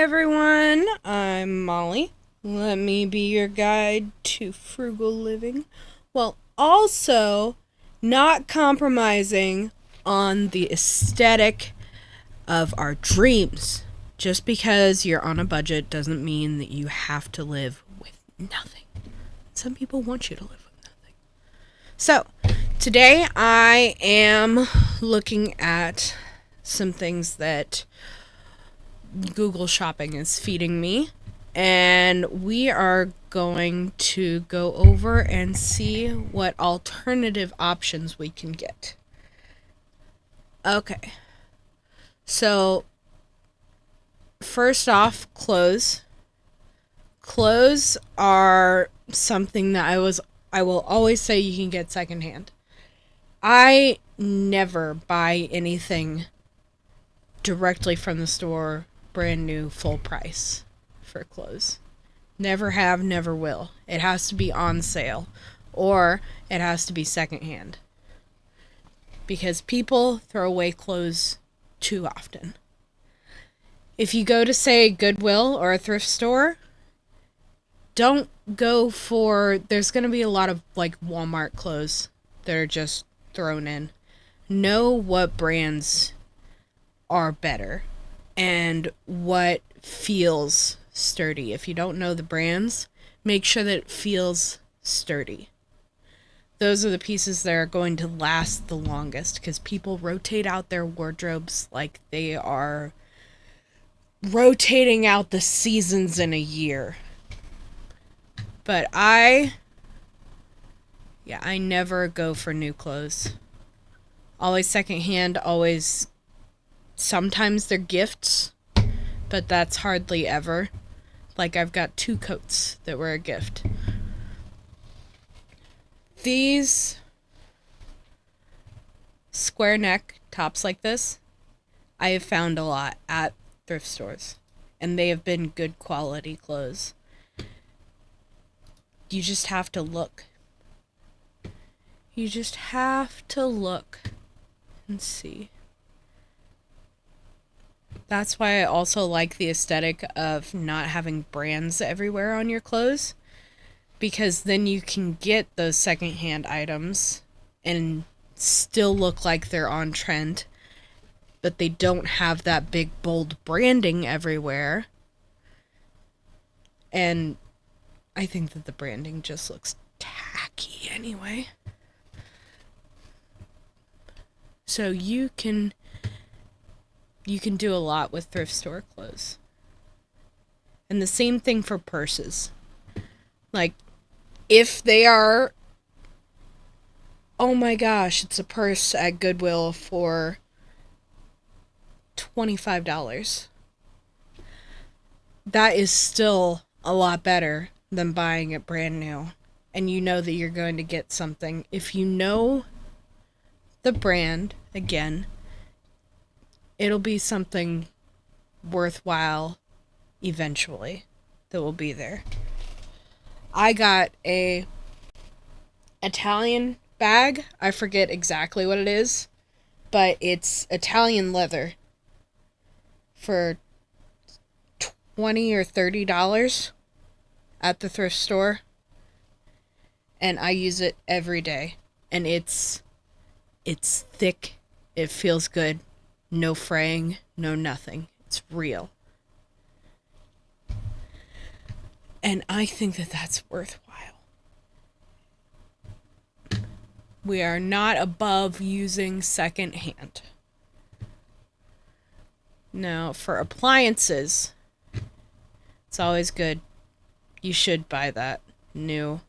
everyone, I'm Molly. Let me be your guide to frugal living while also not compromising on the aesthetic of our dreams. Just because you're on a budget doesn't mean that you have to live with nothing. Some people want you to live with nothing. So, today I am looking at some things that Google Shopping is feeding me, and we are going to go over and see what alternative options we can get. Okay, so first off, clothes. Clothes are something that I will always say you can get secondhand. I never buy anything directly from the store brand new full price for clothes. Never have, never will. It has to be on sale or it has to be secondhand. Because people throw away clothes too often. If you go to, say, Goodwill or a thrift store, don't go for, there's going to be a lot of like Walmart clothes that are just thrown in. Know what brands are better and what feels sturdy. If you don't know the brands, make sure that it feels sturdy. Those are the pieces that are going to last the longest because people rotate out their wardrobes like they are rotating out the seasons in a year. But I never go for new clothes. Always secondhand, always. Sometimes they're gifts, but that's hardly ever. Like, I've got 2 coats that were a gift. These square neck tops like this, I have found a lot at thrift stores, and they have been good quality clothes. You just have to look. You just have to look and see. That's why I also like the aesthetic of not having brands everywhere on your clothes, because then you can get those secondhand items and still look like they're on trend, but they don't have that big bold branding everywhere. And I think that the branding just looks tacky anyway. So you can do a lot with thrift store clothes. And the same thing for purses. Like, if they are, oh my gosh, it's a purse at Goodwill for $25. That is still a lot better than buying it brand new. And you know that you're going to get something. If you know the brand, again, it'll be something worthwhile eventually that will be there. I got a Italian bag. I forget exactly what it is, but it's Italian leather for $20 or $30 at the thrift store, and I use it every day. And it's thick. It feels good. No fraying, no nothing. It's real. And I think that that's worthwhile. We are not above using secondhand. Now, for appliances, it's always good. You should buy that new.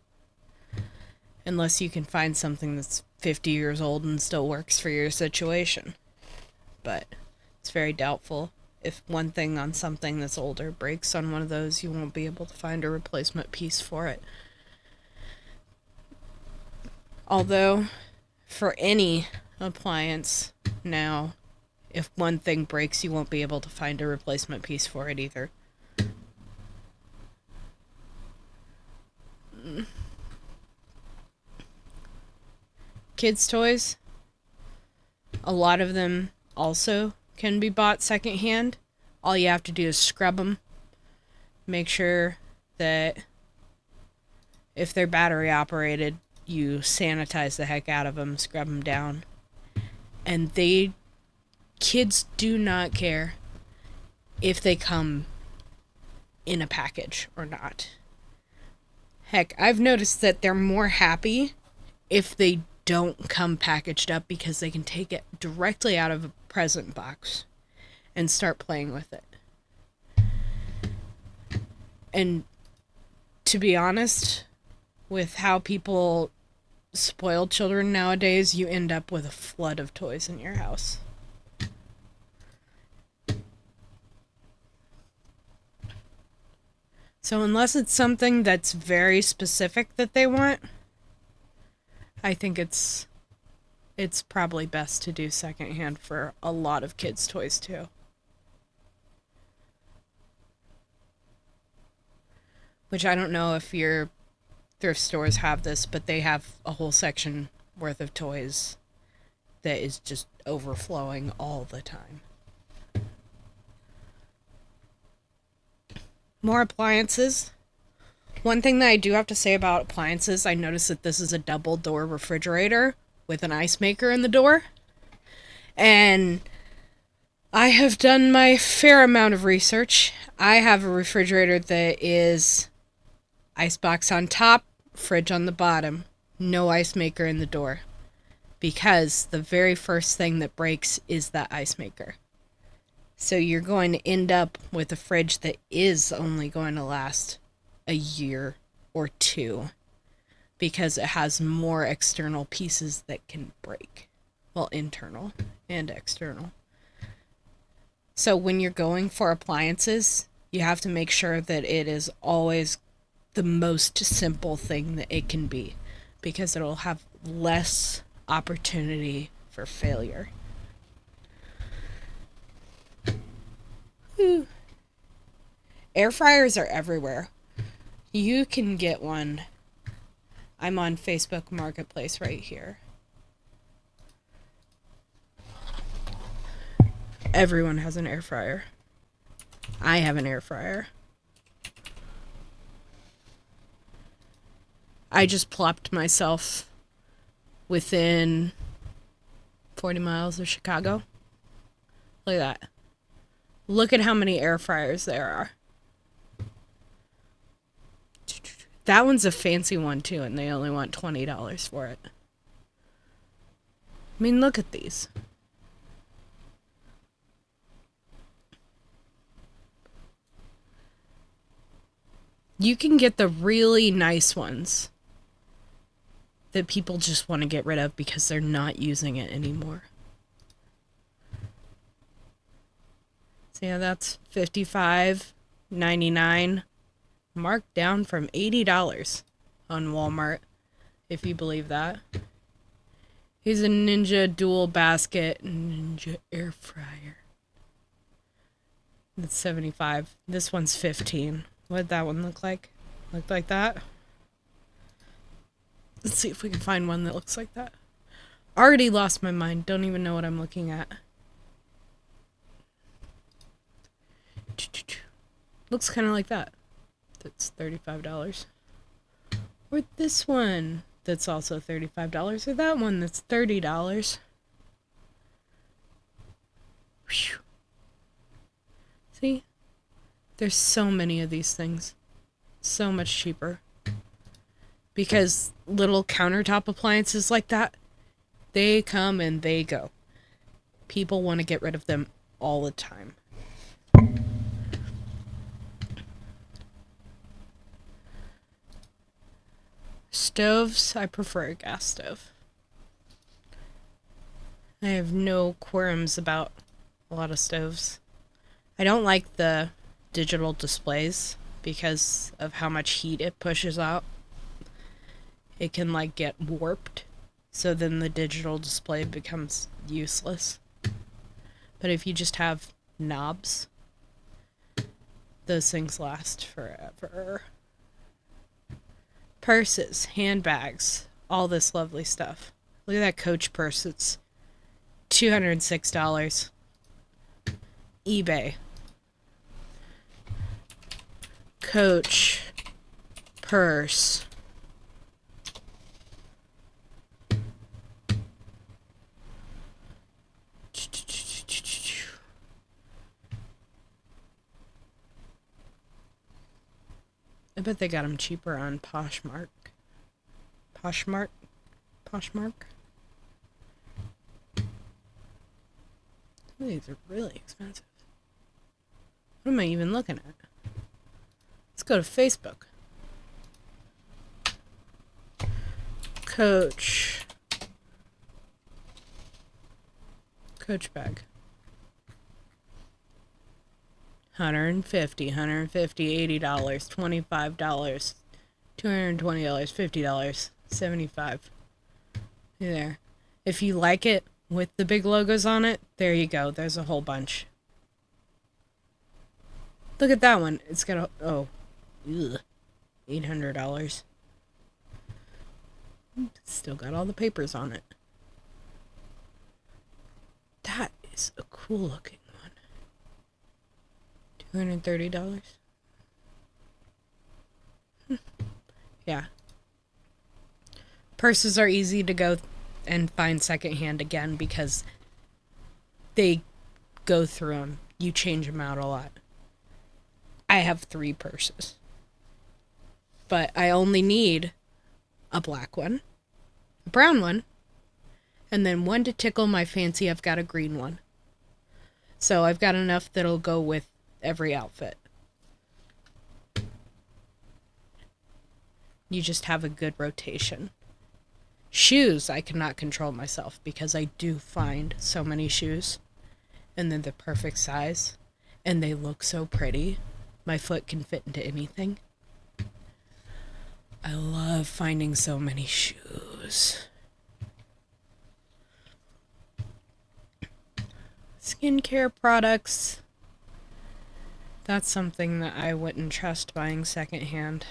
Unless you can find something that's 50 years old and still works for your situation. But it's very doubtful. If one thing on something that's older breaks on one of those, you won't be able to find a replacement piece for it. Although, for any appliance now, if one thing breaks, you won't be able to find a replacement piece for it either. Kids' toys, a lot of them also can be bought secondhand. All you have to do is scrub them make sure that if they're battery operated, you sanitize the heck out of them, scrub them down. And kids do not care if they come in a package or not. Heck, I've noticed that they're more happy if they don't come packaged up because they can take it directly out of a present box and start playing with it. And to be honest, with how people spoil children nowadays, you end up with a flood of toys in your house. So unless it's something that's very specific that they want, I think it's probably best to do secondhand for a lot of kids' toys too. Which I don't know if your thrift stores have this, but they have a whole section worth of toys that is just overflowing all the time. More appliances. One thing that I do have to say about appliances, I noticed that this is a double door refrigerator with an ice maker in the door. And I have done my fair amount of research. I have a refrigerator that is icebox on top, fridge on the bottom, no ice maker in the door. Because the very first thing that breaks is that ice maker. So you're going to end up with a fridge that is only going to last a year or two because it has more external pieces that can break. Well, internal and external. So when you're going for appliances, you have to make sure that it is always the most simple thing that it can be because it'll have less opportunity for failure. Whew. Air fryers are everywhere. You can get one. I'm on Facebook Marketplace right here. Everyone has an air fryer. I have an air fryer. I just plopped myself within 40 miles of Chicago. Look at that. Look at how many air fryers there are. That one's a fancy one too, and they only want $20 for it. I mean, look at these. You can get the really nice ones that people just want to get rid of because they're not using it anymore. So yeah, that's $55.99, marked down from $80 on Walmart, if you believe that. Here's a Ninja dual basket Ninja air fryer. That's $75. This one's $15. What'd that one look like? Looked like that? Let's see if we can find one that looks like that. Already lost my mind. Don't even know what I'm looking at. Looks kind of like that. That's $35. Or this one that's also $35. Or that one that's $30. Whew. See? There's so many of these things. So much cheaper. Because little countertop appliances like that, they come and they go. People want to get rid of them all the time. Stoves, I prefer a gas stove. I have no qualms about a lot of stoves. I don't like the digital displays because of how much heat it pushes out. It can like get warped, so then the digital display becomes useless. But if you just have knobs, those things last forever. Purses, handbags, all this lovely stuff. Look at that Coach purse. It's $206. eBay. Coach purse. I bet they got them cheaper on Poshmark. Poshmark? Poshmark? These are really expensive. What am I even looking at? Let's go to Facebook. Coach bag. $150, $80, $25, $220, $50, $75. There. If you like it with the big logos on it, there you go. There's a whole bunch. Look at that one. It's got $800. Still got all the papers on it. That is a cool looking one. $230. Yeah. Purses are easy to go and find secondhand again because they go through them. You change them out a lot. I have 3 purses. But I only need a black one, a brown one, and then one to tickle my fancy. I've got a green one. So I've got enough that'll go with every outfit. You just have a good rotation. Shoes, I cannot control myself because I do find so many shoes and they're the perfect size and they look so pretty. My foot can fit into anything. I love finding so many shoes. Skincare products. That's something that I wouldn't trust buying secondhand.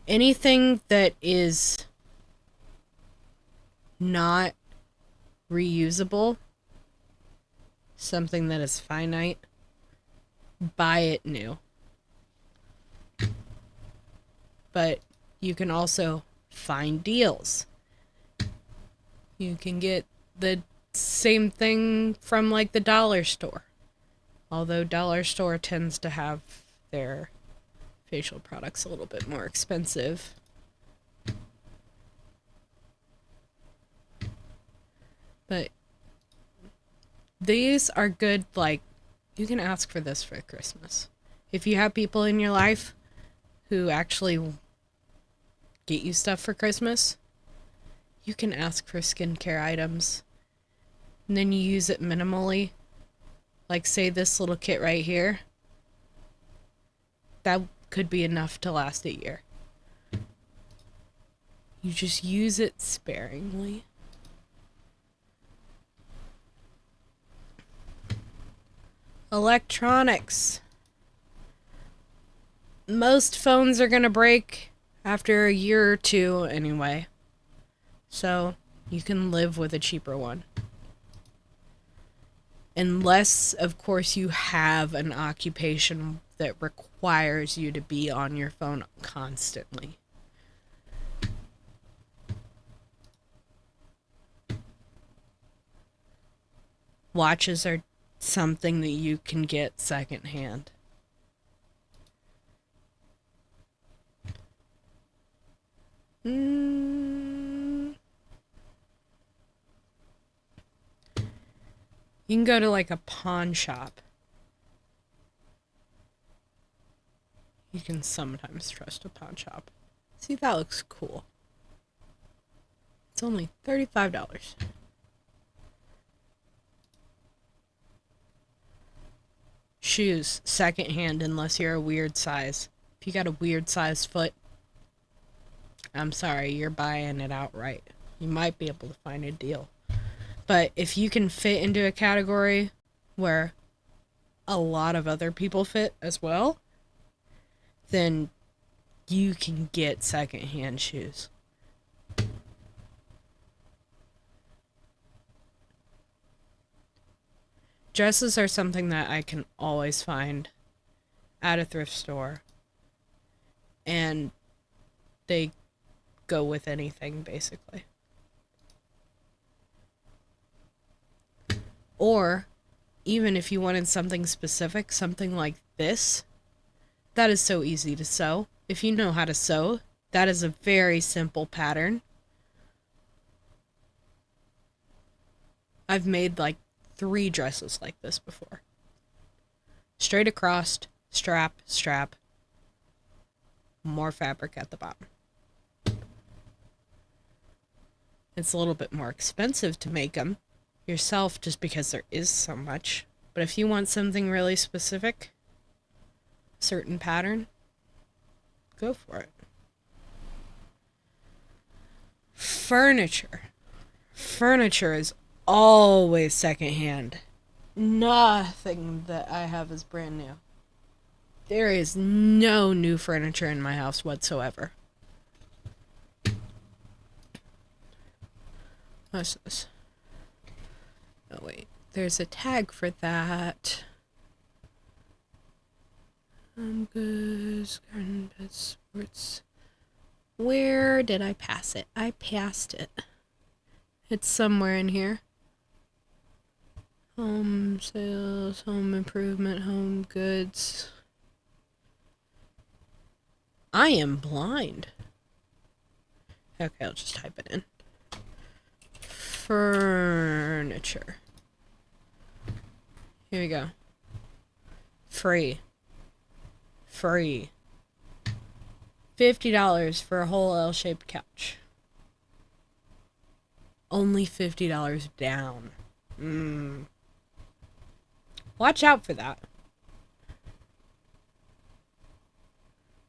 Anything that is not reusable, something that is finite, buy it new. But you can also find deals. You can get the same thing from like the dollar store. Although dollar store tends to have their facial products a little bit more expensive. But these are good, like, you can ask for this for Christmas. If you have people in your life who actually get you stuff for Christmas, you can ask for skincare items. And then you use it minimally. Like, say this little kit right here. That could be enough to last a year. You just use it sparingly. Electronics. Most phones are going to break after a year or two anyway. So you can live with a cheaper one. Unless, of course, you have an occupation that requires you to be on your phone constantly. Watches are something that you can get secondhand. You can go to like a pawn shop. You can sometimes trust a pawn shop. See, that looks cool. It's only $35. Shoes, secondhand, unless you're a weird size. If you got a weird sized foot, I'm sorry, you're buying it outright. You might be able to find a deal. But if you can fit into a category where a lot of other people fit as well, then you can get secondhand shoes. Dresses are something that I can always find at a thrift store, and they go with anything, basically. Or, even if you wanted something specific, something like this, that is so easy to sew. If you know how to sew, that is a very simple pattern. I've made like 3 dresses like this before. Straight across, strap, strap, more fabric at the bottom. It's a little bit more expensive to make them yourself just because there is so much. But if you want something really specific, certain pattern, go for it. Furniture. Furniture is always secondhand. Nothing that I have is brand new. There is no new furniture in my house whatsoever. What's this? Oh, wait. There's a tag for that. Goods, garden, bed, sports. Where did I pass it? I passed it. It's somewhere in here. Home sales, home improvement, home goods. I am blind. Okay, I'll just type it in. Furniture. Here we go. Free. $50 for a whole L-shaped couch. Only $50 down. Watch out for that.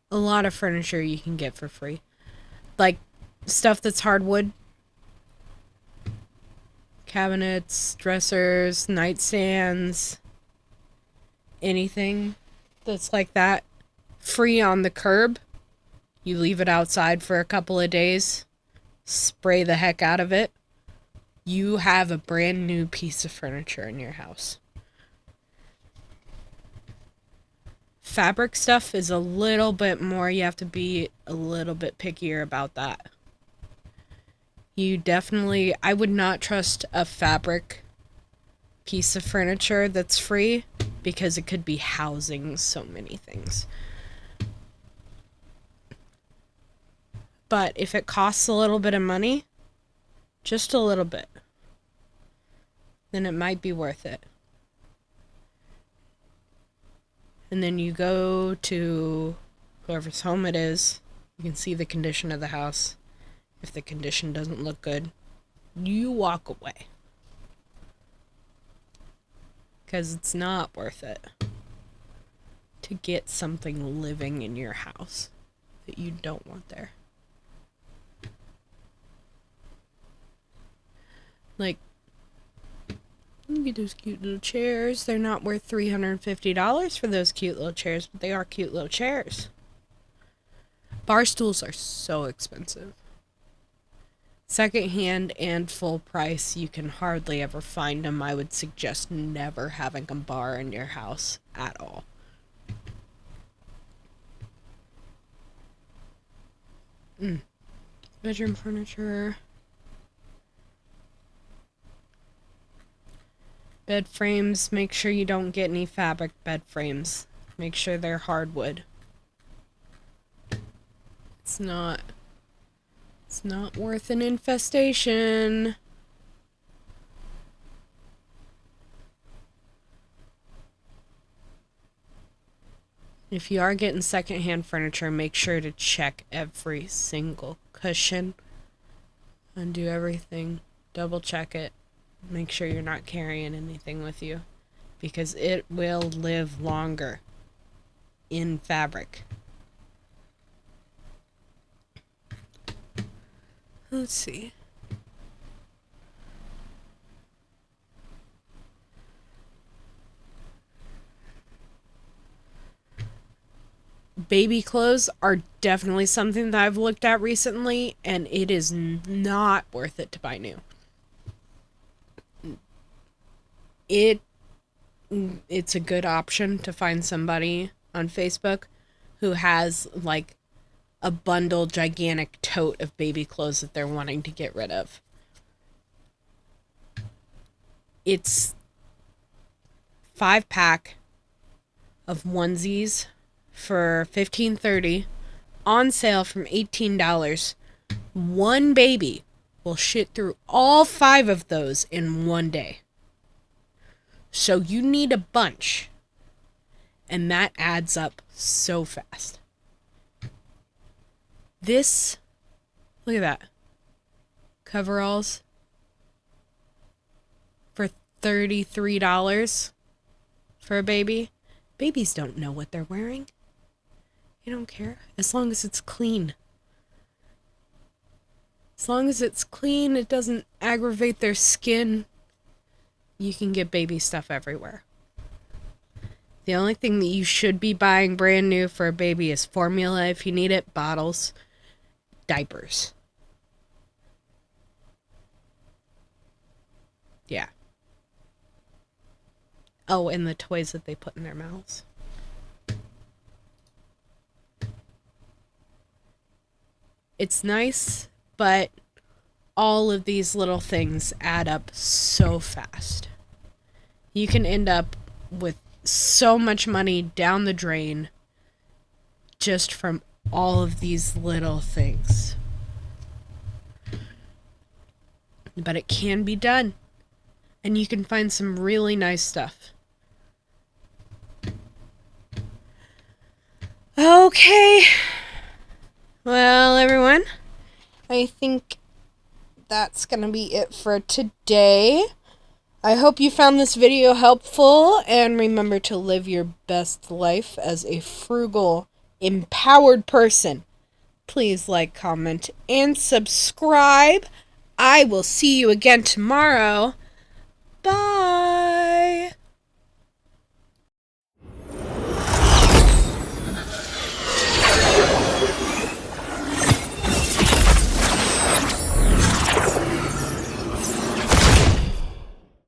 A lot of furniture you can get for free. Like stuff that's hardwood. Cabinets, dressers, nightstands. Anything that's like that. Free on the curb. You leave it outside for a couple of days. Spray the heck out of it. You have a brand new piece of furniture in your house. Fabric stuff is a little bit more, you have to be a little bit pickier about that. I would not trust a fabric piece of furniture that's free because it could be housing so many things. But if it costs a little bit of money, just a little bit, then it might be worth it. And then you go to whoever's home it is. You can see the condition of the house. If the condition doesn't look good, you walk away. Because it's not worth it to get something living in your house that you don't want there. Like, look at those cute little chairs. They're not worth $350 for those cute little chairs, but they are cute little chairs. Bar stools are so expensive. Secondhand and full price, you can hardly ever find them. I would suggest never having a bar in your house at all. Bedroom furniture. Bed frames, make sure you don't get any fabric bed frames. Make sure they're hardwood. It's not worth an infestation. If you are getting secondhand furniture, make sure to check every single cushion. Undo everything. Double check it. Make sure you're not carrying anything with you, because it will live longer in fabric. Let's see. Baby clothes are definitely something that I've looked at recently, and it is not worth it to buy new. It's a good option to find somebody on Facebook who has like a bundle gigantic tote of baby clothes that they're wanting to get rid of. It's 5-pack of onesies for $15.30 on sale from $18. One baby will shit through all 5 of those in one day. So you need a bunch. And that adds up so fast. This, look at that. Coveralls for $33 for a baby. Babies don't know what they're wearing. They don't care. As long as it's clean. As long as it's clean, it doesn't aggravate their skin. You can get baby stuff everywhere. The only thing that you should be buying brand new for a baby is formula if you need it, bottles, diapers. Yeah. Oh, and the toys that they put in their mouths. It's nice, but all of these little things add up so fast. You can end up with so much money down the drain just from all of these little things. But it can be done. And you can find some really nice stuff. Okay. Well, everyone, I think that's going to be it for today. I hope you found this video helpful, and remember to live your best life as a frugal, empowered person. Please like, comment, and subscribe. I will see you again tomorrow. Bye.